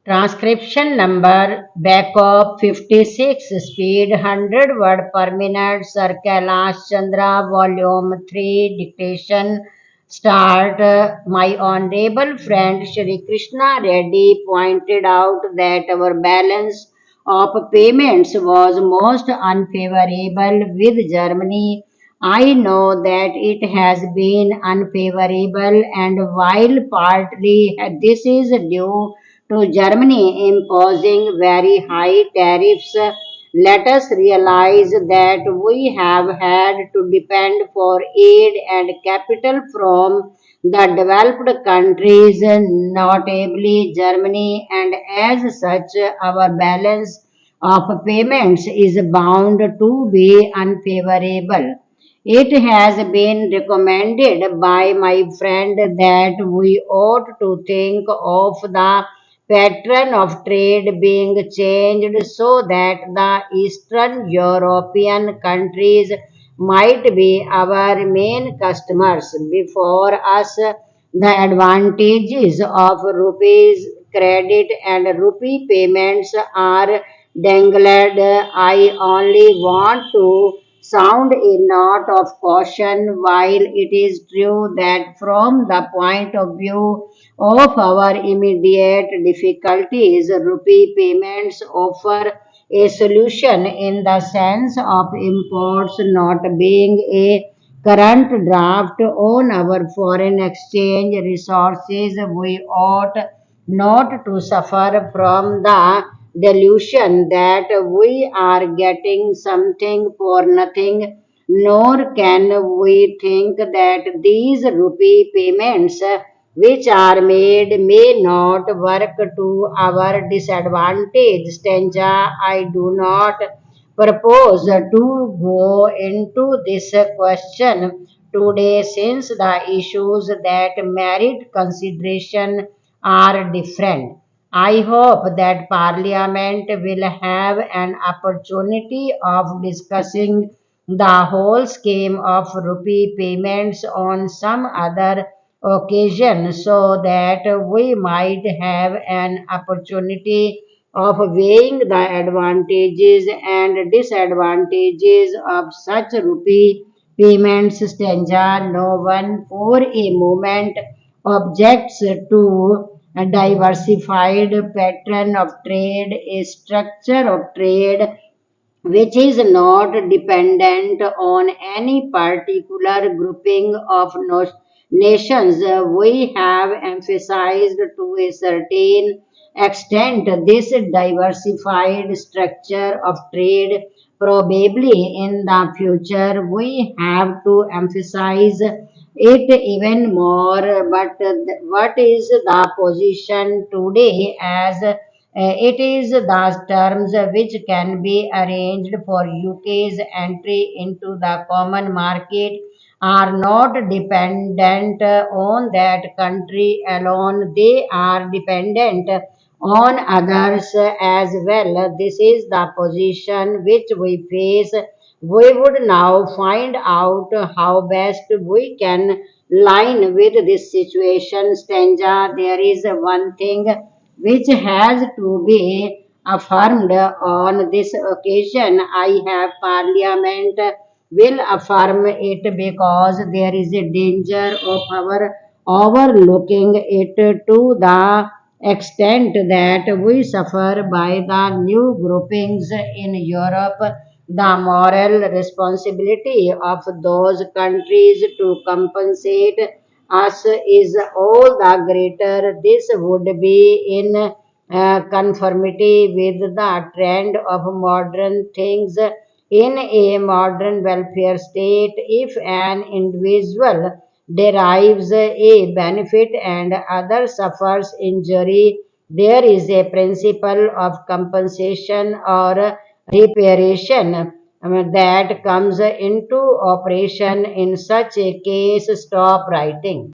Transcription number backup 56 speed 100 word per minute Sir KAILASH Chandra volume 3 dictation start. My honorable friend Shri Krishna Reddy pointed out that our balance of payments was most unfavorable with Germany. I know that it has been unfavorable, and while partly this is due to Germany imposing very high tariffs, let us realize that we have had to depend for aid and capital from the developed countries, notably Germany, and as such, our balance of payments is bound to be unfavorable. It has been recommended by my friend that we ought to think of the pattern of trade being changed so that the Eastern European countries might be our main customers before us. The advantages of rupees credit and rupee payments are dangled. I only want to sound a note of caution. While it is true that from the point of view of our immediate difficulties, rupee payments offer a solution in the sense of imports not being a current draft on our foreign exchange resources. We ought not to suffer from the delusion that we are getting something for nothing, nor can we think that these rupee payments which are made may not work to our disadvantage. Stanza, I do not propose to go into this question today since the issues that merit consideration are different. I hope that Parliament will have an opportunity of discussing the whole scheme of rupee payments on some other occasion so that we might have an opportunity of weighing the advantages and disadvantages of such rupee payments. Stanza, no one for a moment objects to a diversified pattern of trade, a structure of trade which is not dependent on any particular grouping of nations. We have emphasized to a certain extent this diversified structure of trade. Probably in the future, we have to emphasize it even more. But what is the position today as it is the terms which can be arranged for UK's entry into the common market are not dependent on that country alone, they are dependent on others as well. This is the position which we face. We would now find out how best we can line with this situation. Stanza, there is one thing which has to be affirmed on this occasion. I have Parliament will affirm it because there is a danger of our overlooking it to the extent that we suffer by the new groupings in Europe. The moral responsibility of those countries to compensate us is all the greater. This would be in conformity with the trend of modern things. In a modern welfare state, if an individual derives a benefit and other suffers injury, there is a principle of compensation or reparation that comes into operation in such a case. Stop writing.